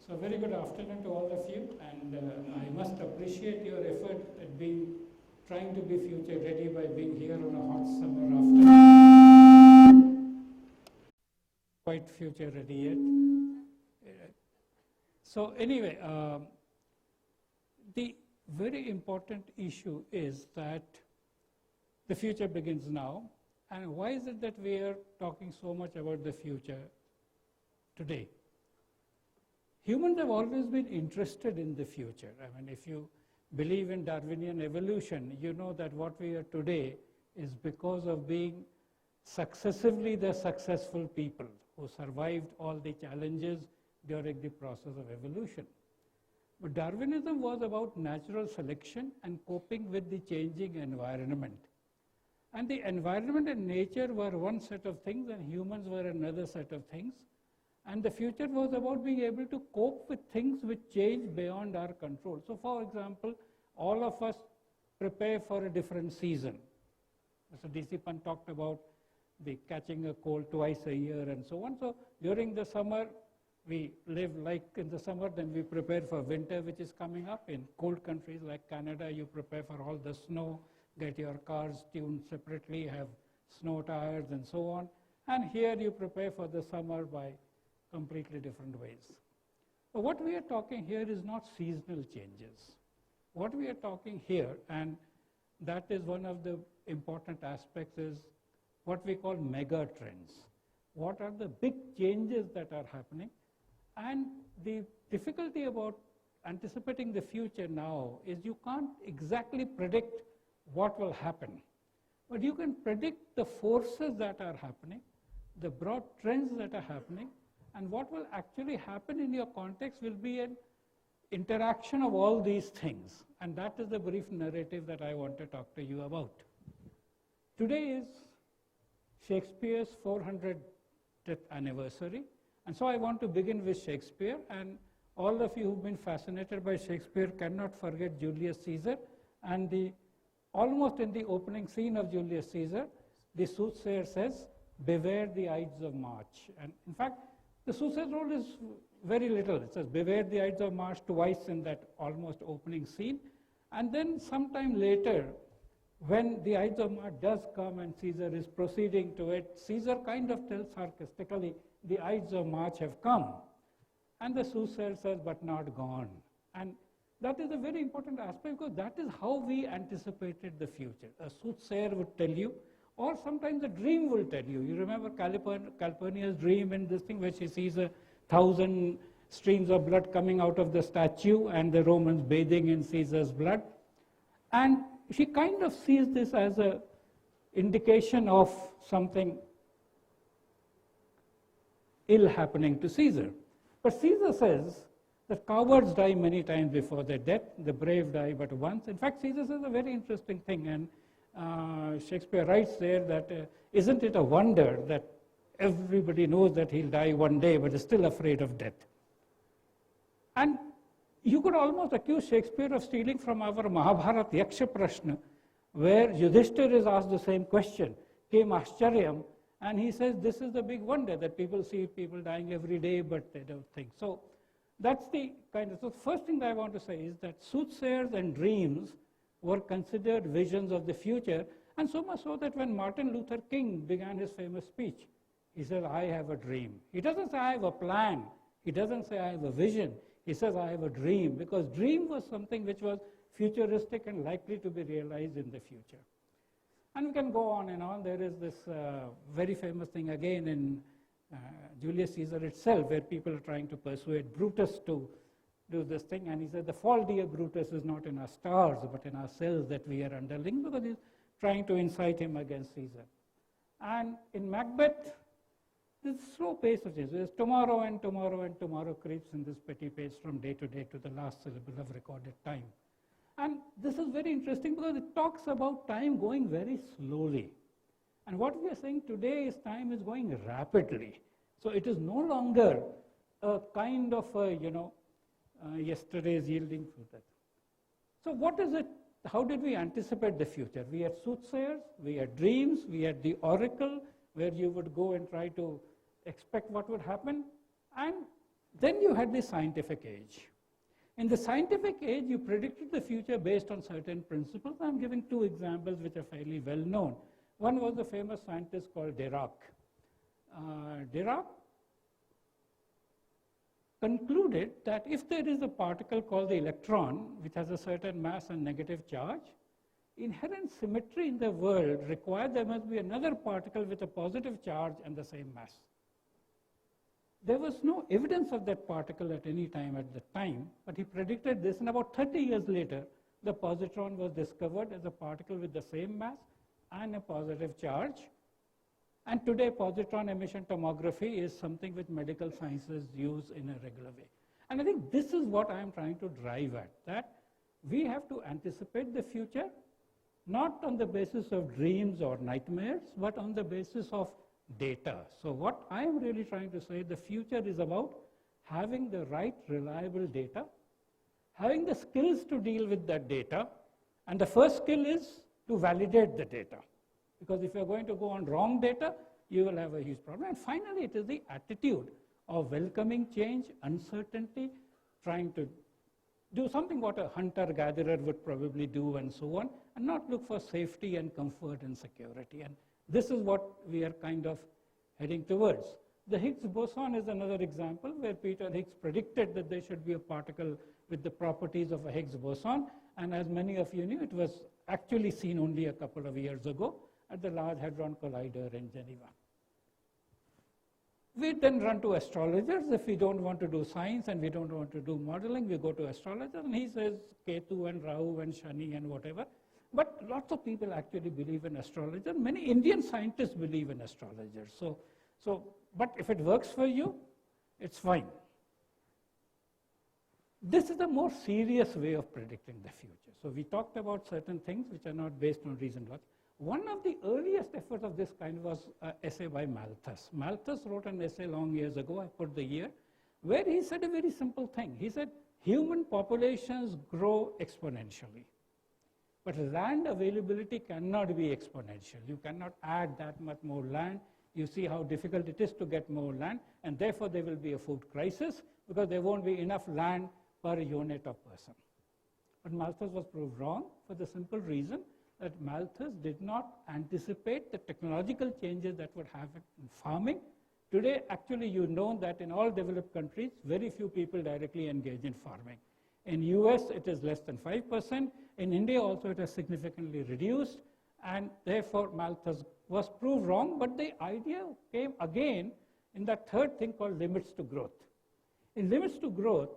So very good afternoon to all of you, and I must appreciate your effort at trying to be future ready by being here on a hot summer afternoon. Quite future ready yet. So anyway, the very important issue is that the future begins now. And why is it that we are talking so much about the future today? Humans have always been interested in the future. I mean, if you believe in Darwinian evolution, you know that what we are today is because of being successively the successful people who survived all the challenges during the process of evolution. But Darwinism was about natural selection and coping with the changing environment. And the environment and nature were one set of things and humans were another set of things. And the future was about being able to cope with things which change beyond our control. So for example, all of us prepare for a different season. Mr. DC Pant talked about the catching a cold twice a year and so on. So during the summer, we live like in the summer, then we prepare for winter, which is coming up. In cold countries like Canada, you prepare for all the snow, get your cars tuned separately, have snow tires and so on. And here you prepare for the summer by completely different ways. But what we are talking here is not seasonal changes. What we are talking here, and that is one of the important aspects, is what we call mega trends. What are the big changes that are happening? And the difficulty about anticipating the future now is you can't exactly predict what will happen. But you can predict the forces that are happening, the broad trends that are happening, and what will actually happen in your context will be an interaction of all these things. And that is the brief narrative that I want to talk to you about. Today is Shakespeare's 400th anniversary. And so I want to begin with Shakespeare. And all of you who've been fascinated by Shakespeare cannot forget Julius Caesar. And almost in the opening scene of Julius Caesar, the soothsayer says, "Beware the Ides of March." And in fact, the soothsayer's role is very little. It says, "Beware the Ides of March" twice in that almost opening scene. And then sometime later, when the Ides of March does come and Caesar is proceeding to it, Caesar kind of tells sarcastically, "The Ides of March have come." And the soothsayer says, "But not gone." And that is a very important aspect because that is how we anticipated the future. A soothsayer would tell you, or sometimes a dream will tell you. You remember Calpurnia's dream in this thing where she sees 1,000 streams of blood coming out of the statue and the Romans bathing in Caesar's blood. And she kind of sees this as an indication of something ill happening to Caesar. But Caesar says that cowards die many times before their death, the brave die but once. In fact, Caesar says a very interesting thing, and Shakespeare writes there that isn't it a wonder that everybody knows that he'll die one day but is still afraid of death. And you could almost accuse Shakespeare of stealing from our Mahabharata Yaksha Prashna, where Yudhishthir is asked the same question, Kim Ashcharyam, and he says this is the big wonder that people see people dying every day but they don't think. So that's the kind of, so the first thing that I want to say is that soothsayers and dreams were considered visions of the future, and so much so that when Martin Luther King began his famous speech, he said, "I have a dream." He doesn't say, "I have a plan." He doesn't say, "I have a vision." He says, "I have a dream," because dream was something which was futuristic and likely to be realized in the future. And we can go on and on. There is this very famous thing again in Julius Caesar itself, where people are trying to persuade Brutus to do this thing. And he said, "The fault, dear Brutus, is not in our stars, but in ourselves that we are underling," because he's trying to incite him against Caesar. And in Macbeth, this slow pace of this. There's tomorrow and tomorrow and tomorrow creeps in this petty pace from day to day to the last syllable of recorded time. And this is very interesting because it talks about time going very slowly. And what we are saying today is time is going rapidly. So it is no longer a kind of yesterday's yielding fruit. So what is it? How did we anticipate the future? We had soothsayers, we had dreams, we had the oracle, where you would go and try to expect what would happen. And Then you had the scientific age. In the scientific age, you predicted the future based on certain principles. I'm giving two examples which are fairly well known. One was the famous scientist called Dirac. Dirac concluded that if there is a particle called the electron, which has a certain mass and negative charge, inherent symmetry in the world requires there must be another particle with a positive charge and the same mass. There was no evidence of that particle at any time at the time, but he predicted this, and about 30 years later, the positron was discovered as a particle with the same mass and a positive charge. And today, positron emission tomography is something which medical sciences use in a regular way. And I think this is what I'm trying to drive at, that we have to anticipate the future, not on the basis of dreams or nightmares, but on the basis of data. So what I'm really trying to say, the future is about having the right, reliable data, having the skills to deal with that data, and the first skill is to validate the data. Because if you're going to go on wrong data, you will have a huge problem. And finally, it is the attitude of welcoming change, uncertainty, trying to do something what a hunter-gatherer would probably do and so on, and not look for safety and comfort and security. And this is what we are kind of heading towards. The Higgs boson is another example where Peter Higgs predicted that there should be a particle with the properties of a Higgs boson. And as many of you knew, it was actually seen only a couple of years ago at the Large Hadron Collider in Geneva. We then run to astrologers. If we don't want to do science and we don't want to do modeling, we go to astrologers, and he says Ketu and Rahu and Shani and whatever. But lots of people actually believe in astrologers. Many Indian scientists believe in astrologers. But if it works for you, it's fine. This is a more serious way of predicting the future. So we talked about certain things which are not based on reason logic. One of the earliest efforts of this kind was an essay by Malthus. Malthus wrote an essay long years ago, I put the year, where he said a very simple thing. He said, human populations grow exponentially. But land availability cannot be exponential. You cannot add that much more land. You see how difficult it is to get more land, and therefore there will be a food crisis because there won't be enough land per unit of person. But Malthus was proved wrong for the simple reason that Malthus did not anticipate the technological changes that would happen in farming. Today, actually, you know that in all developed countries, very few people directly engage in farming. In US, it is less than 5%. In India also, it has significantly reduced. And therefore, Malthus was proved wrong. But the idea came again in that third thing called limits to growth. In limits to growth,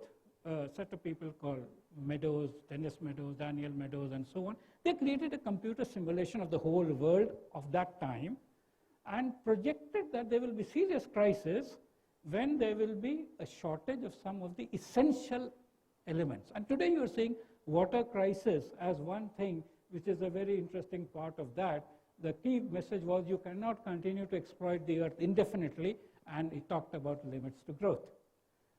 a set of people called Meadows, Dennis Meadows, Daniel Meadows, and so on, they created a computer simulation of the whole world of that time and projected that there will be serious crisis when there will be a shortage of some of the essential elements. And today you are seeing water crisis as one thing, which is a very interesting part of that. The key message was you cannot continue to exploit the earth indefinitely, and he talked about limits to growth.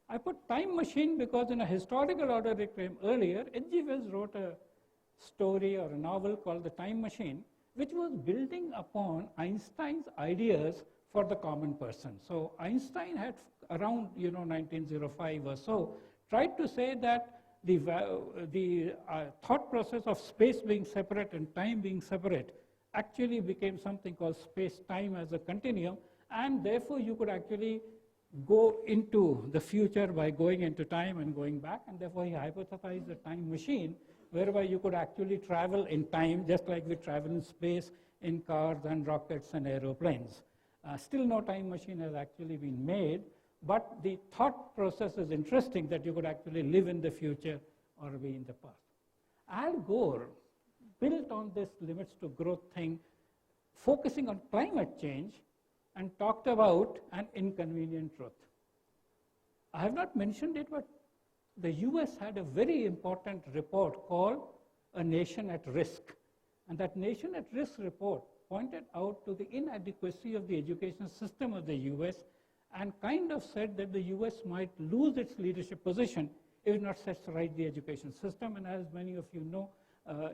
I put time machine because in a historical order it came earlier. H.G. Wells wrote a story or a novel called The Time Machine, which was building upon Einstein's ideas for the common person. So Einstein had around 1905 or so tried to say that the thought process of space being separate and time being separate actually became something called space-time as a continuum, and therefore you could actually go into the future by going into time and going back, and therefore he hypothesized a time machine whereby you could actually travel in time just like we travel in space in cars and rockets and aeroplanes. Still no time machine has actually been made, but the thought process is interesting that you could actually live in the future or be in the past. Al Gore built on this limits to growth thing, focusing on climate change, and talked about an inconvenient truth. I have not mentioned it, but the US had a very important report called A Nation at Risk. And that Nation at Risk report pointed out to the inadequacy of the education system of the US and kind of said that the US might lose its leadership position if it not sets right the education system. And as many of you know,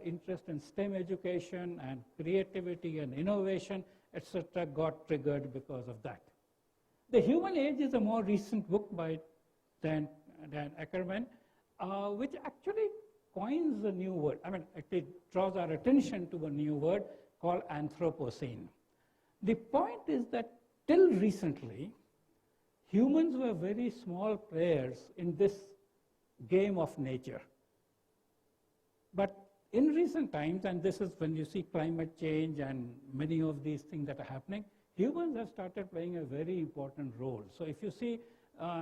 interest in STEM education and creativity and innovation, etc., got triggered because of that. The Human Age is a more recent book by Dan Ackerman, which actually coins a new word. I mean, it draws our attention to a new word called Anthropocene. The point is that till recently, humans were very small players in this game of nature. But in recent times, and this is when you see climate change and many of these things that are happening, humans have started playing a very important role. So if you see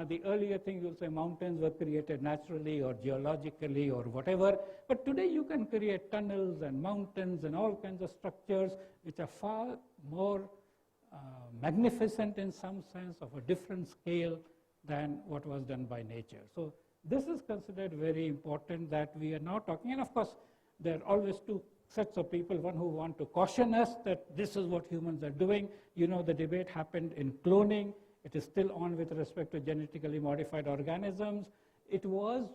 the earlier thing, you'll say mountains were created naturally or geologically or whatever. But today you can create tunnels and mountains and all kinds of structures which are far more magnificent in some sense, of a different scale than what was done by nature. So this is considered very important, that we are now talking, and of course there are always two sets of people, one who want to caution us that this is what humans are doing. You know, the debate happened in cloning. It is still on with respect to genetically modified organisms. It was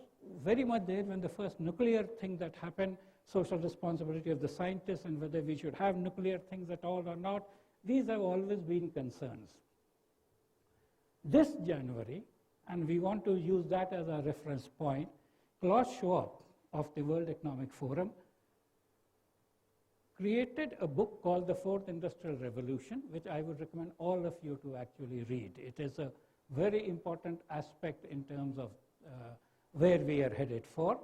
very much there when the first nuclear thing that happened, social responsibility of the scientists and whether we should have nuclear things at all or not. These have always been concerns. This January, and we want to use that as a reference point, Klaus Schwab of the World Economic Forum created a book called The Fourth Industrial Revolution, which I would recommend all of you to actually read. It is a very important aspect in terms of where we are headed for.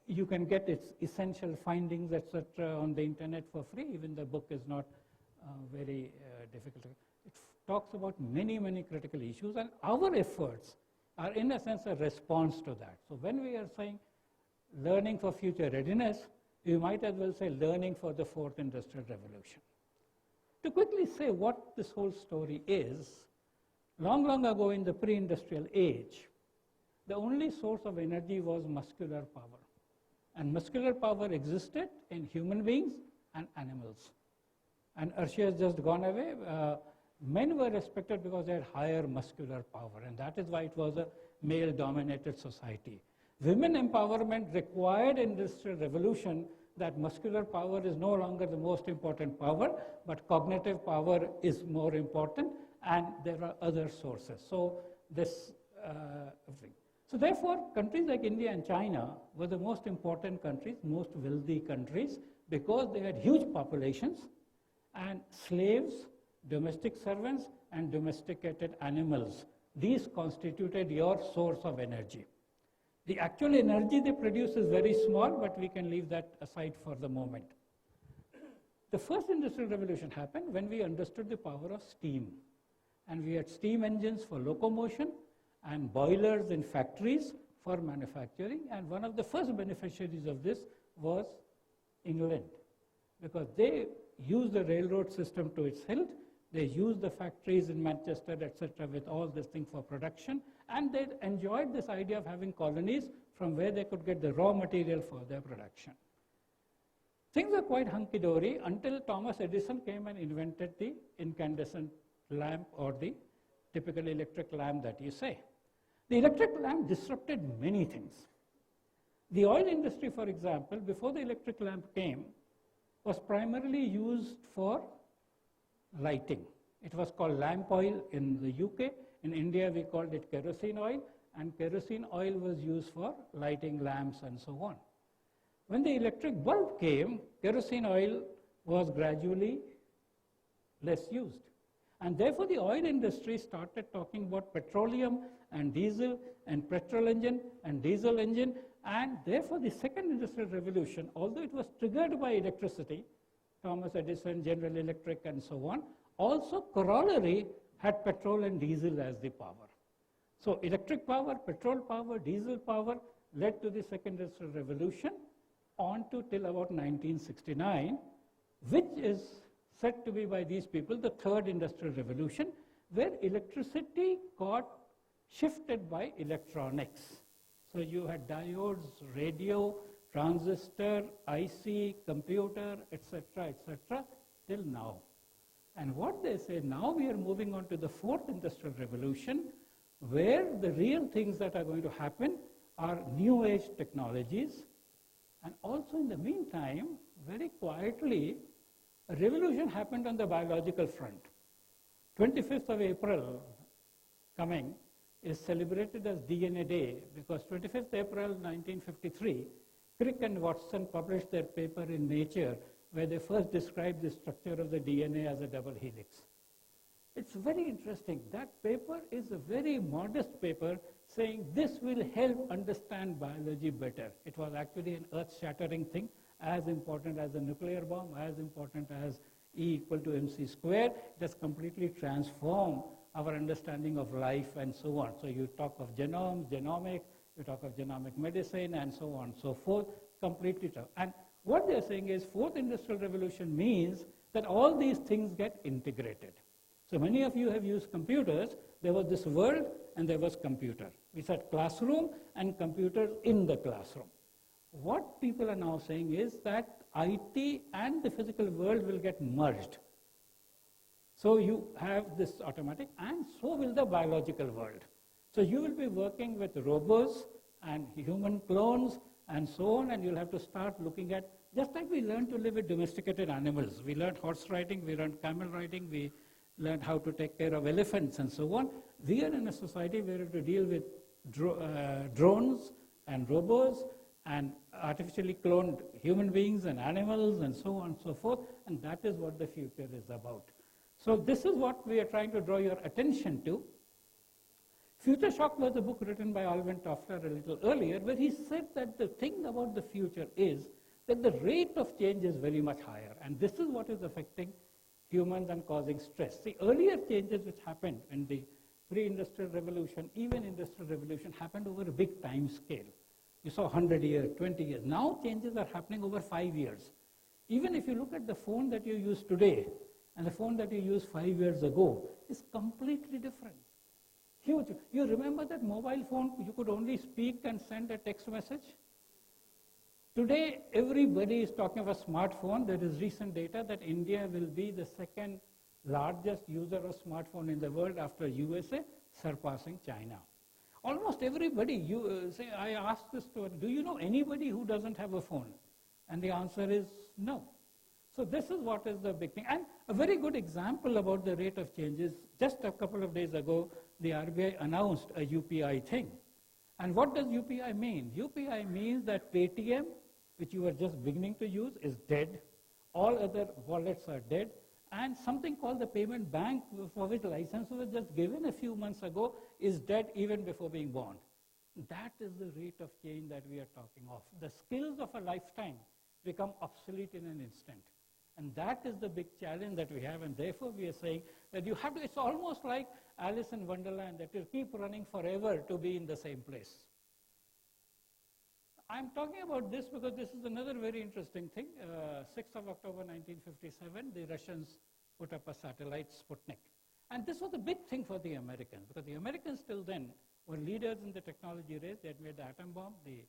You can get its essential findings, etc., on the internet for free. Even the book is not very difficult. It talks about many, many critical issues, and our efforts are in a sense a response to that. So when we are saying learning for future readiness, we might as well say learning for the fourth industrial revolution. To quickly say what this whole story is, long, long ago in the pre-industrial age, the only source of energy was muscular power. And muscular power existed in human beings and animals. And Arshia has just gone away. Men were respected because they had higher muscular power, and that is why it was a male-dominated society. Women empowerment required industrial revolution that muscular power is no longer the most important power, but cognitive power is more important, and there are other sources. So this thing. So therefore, countries like India and China were the most important countries, most wealthy countries, because they had huge populations, and slaves, domestic servants, and domesticated animals. These constituted your source of energy. The actual energy they produce is very small, but we can leave that aside for the moment. The first industrial revolution happened when we understood the power of steam. And we had steam engines for locomotion and boilers in factories for manufacturing. And one of the first beneficiaries of this was England, because they used the railroad system to its hilt. They used the factories in Manchester, etc., with all this thing for production. And they enjoyed this idea of having colonies from where they could get the raw material for their production. Things were quite hunky-dory until Thomas Edison came and invented the incandescent lamp, or the typical electric lamp that you say. The electric lamp disrupted many things. The oil industry, for example, before the electric lamp came, was primarily used for lighting. It was called lamp oil in the UK. In India, we called it kerosene oil, and kerosene oil was used for lighting lamps and so on. When the electric bulb came, kerosene oil was gradually less used. And therefore, the oil industry started talking about petroleum and diesel and petrol engine and diesel engine. And therefore, the second industrial revolution, although it was triggered by electricity, Thomas Edison, General Electric, and so on, also corollary had petrol and diesel as the power. So electric power, petrol power, diesel power led to the second industrial revolution on to till about 1969, which is said to be by these people the third industrial revolution, where electricity got shifted by electronics. So you had diodes, radio, transistor, IC, computer, etc., till now. And what they say, now we are moving on to the fourth industrial revolution, where the real things that are going to happen are new age technologies. And also in the meantime, very quietly, a revolution happened on the biological front. 25th of April coming, is celebrated as DNA Day because 25th April 1953, Crick and Watson published their paper in Nature where they first described the structure of the DNA as a double helix. It's very interesting. That paper is a very modest paper saying this will help understand biology better. It was actually an earth-shattering thing, as important as the nuclear bomb, as important as E equal to mc squared. It has completely transformed our understanding of life and so on. So you talk of genomes, genomics, you talk of genomic medicine and so on and so forth, completely. And what they're saying is fourth industrial revolution means that all these things get integrated. So many of you have used computers. There was this world and there was computer. We said classroom and computers in the classroom. What people are now saying is that IT and the physical world will get merged. So you have this automatic, and so will the biological world. So you will be working with robots and human clones and so on, and you'll have to start looking at, just like we learned to live with domesticated animals. We learned horse riding, we learned camel riding, we learned how to take care of elephants and so on. We are in a society where we have to deal with drones and robots and artificially cloned human beings and animals and so on and so forth, and that is what the future is about. So this is what we are trying to draw your attention to. Future Shock was a book written by Alvin Toffler a little earlier, where he said that the thing about the future is that the rate of change is very much higher, and this is what is affecting humans and causing stress. The earlier changes which happened in the pre-industrial revolution, even industrial revolution, happened over a big time scale. You saw 100 years, 20 years. Now changes are happening over 5 years. Even if you look at the phone that you use today and the phone that you used 5 years ago, is completely different. Huge. You remember that mobile phone, you could only speak and send a text message? Today, everybody is talking of a smartphone. There is recent data that India will be the second largest user of smartphone in the world after USA, surpassing China. Almost everybody, I asked this to, do you know anybody who doesn't have a phone? And the answer is no. So this is what is the big thing. And a very good example about the rate of change is just a couple of days ago, the RBI announced a UPI thing. And what does UPI mean? UPI means that Paytm, which you are just beginning to use, is dead. All other wallets are dead. And something called the payment bank, for which license was just given a few months ago, is dead even before being born. That is the rate of change that we are talking of. The skills of a lifetime become obsolete in an instant. And that is the big challenge that we have, and therefore we are saying that you have to, it's almost like Alice in Wonderland, that you keep running forever to be in the same place. I'm talking about this because this is another very interesting thing. 6th of October 1957, the Russians put up a satellite, Sputnik. And this was a big thing for the Americans, because the Americans till then were leaders in the technology race. They had made the atom bomb, the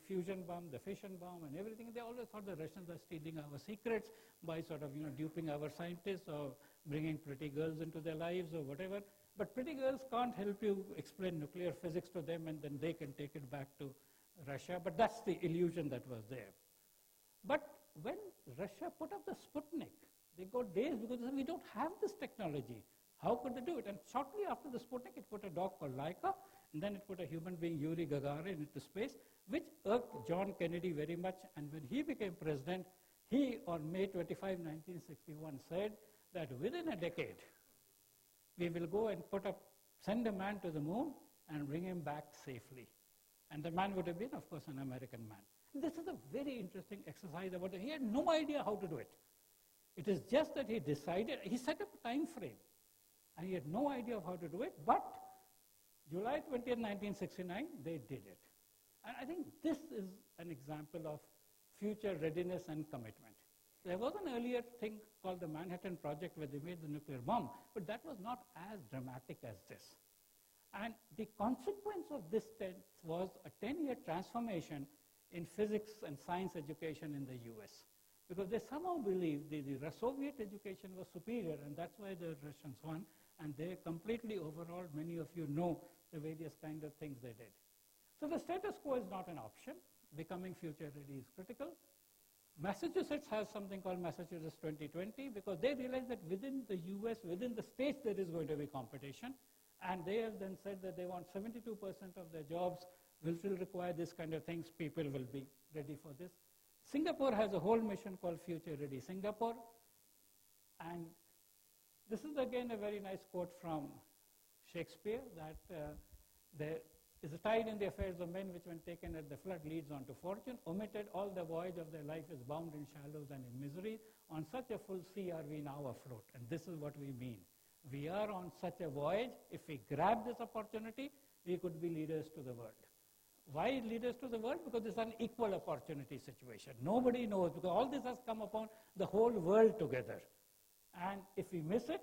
fusion bomb, the fission bomb, and everything. They always thought the Russians are stealing our secrets by sort of, duping our scientists or bringing pretty girls into their lives or whatever. But pretty girls can't help you explain nuclear physics to them, and then they can take it back to Russia. But that's the illusion that was there. But when Russia put up the Sputnik, they got dazed because they said, we don't have this technology. How could they do it? And shortly after the Sputnik, it put a dog called Laika, and then it put a human being, Yuri Gagarin, into space, which irked John Kennedy very much. And when he became president, he, on May 25, 1961, said that within a decade, we will go and send a man to the moon and bring him back safely. And the man would have been, of course, an American man. This is a very interesting exercise about it. He had no idea how to do it. It is just that he decided, he set up a time frame, and he had no idea of how to do it, but July 20th, 1969, they did it. And I think this is an example of future readiness and commitment. There was an earlier thing called the Manhattan Project where they made the nuclear bomb, but that was not as dramatic as this. And the consequence of this was a 10-year transformation in physics and science education in the US. Because they somehow believed the Soviet education was superior, and that's why the Russians won, and they completely overhauled. Many of you know the various kind of things they did. So the status quo is not an option. Becoming future ready is critical. Massachusetts has something called Massachusetts 2020 because they realize that within the US, within the states, there is going to be competition. And they have then said that they want 72% of their jobs will still require this kind of things. People will be ready for this. Singapore has a whole mission called Future Ready Singapore. And this is again a very nice quote from Shakespeare, that there is a tide in the affairs of men which when taken at the flood leads on to fortune. Omitted all the voyage of their life is bound in shallows and in misery. On such a full sea are we now afloat. And this is what we mean. We are on such a voyage. If we grab this opportunity, we could be leaders to the world. Why leaders to the world? Because it's an equal opportunity situation. Nobody knows, because all this has come upon the whole world together. And if we miss it,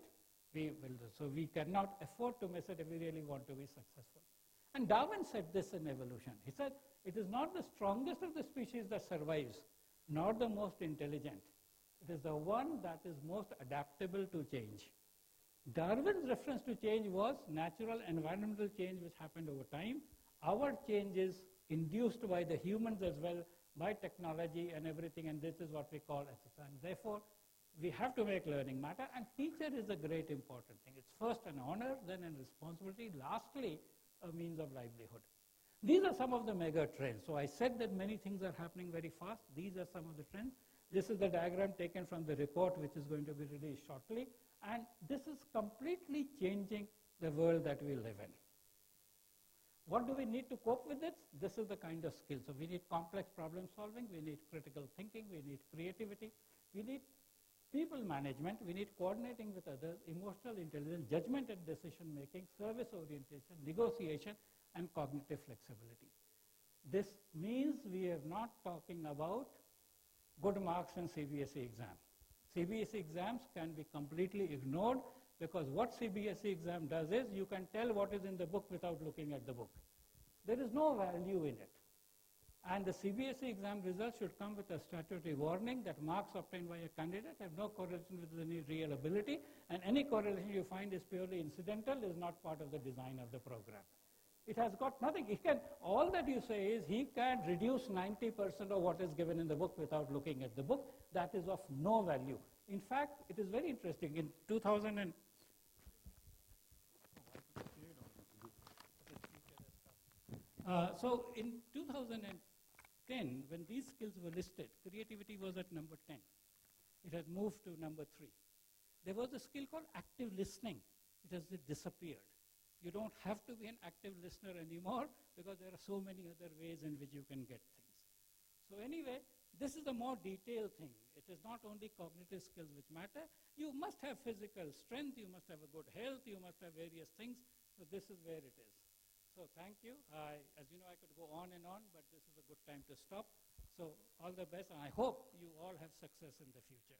we will. So we cannot afford to miss it if we really want to be successful. And Darwin said this in evolution. He said, it is not the strongest of the species that survives, nor the most intelligent. It is the one that is most adaptable to change. Darwin's reference to change was natural environmental change which happened over time. Our change is induced by the humans as well, by technology and everything, and this is what we call ethics. And therefore, we have to make learning matter, and teacher is a great important thing. It's first an honor, then a responsibility, lastly, a means of livelihood. These are some of the mega trends. So I said that many things are happening very fast. These are some of the trends. This is the diagram taken from the report which is going to be released shortly. And this is completely changing the world that we live in. What do we need to cope with it? This is the kind of skill. So we need complex problem solving, we need critical thinking, we need creativity, we need people management, we need coordinating with others, emotional intelligence, judgment and decision making, service orientation, negotiation, and cognitive flexibility. This means we are not talking about good marks in CBSE exam. CBSE exams can be completely ignored, because what CBSE exam does is you can tell what is in the book without looking at the book. There is no value in it. And the CBSE exam results should come with a statutory warning that marks obtained by a candidate have no correlation with any real ability, and any correlation you find is purely incidental, is not part of the design of the program. It has got nothing. All that you say is he can reduce 90% of what is given in the book without looking at the book. That is of no value. In fact, it is very interesting. In 2000 so in 2010, when these skills were listed, creativity was at number 10. It had moved to number 3. There was a skill called active listening. It has disappeared. You don't have to be an active listener anymore, because there are so many other ways in which you can get things. So anyway, this is a more detailed thing. It is not only cognitive skills which matter. You must have physical strength, you must have a good health, you must have various things. So this is where it is. So thank you. As you know, I could go on and on, but this is a good time to stop. So all the best, and I hope you all have success in the future.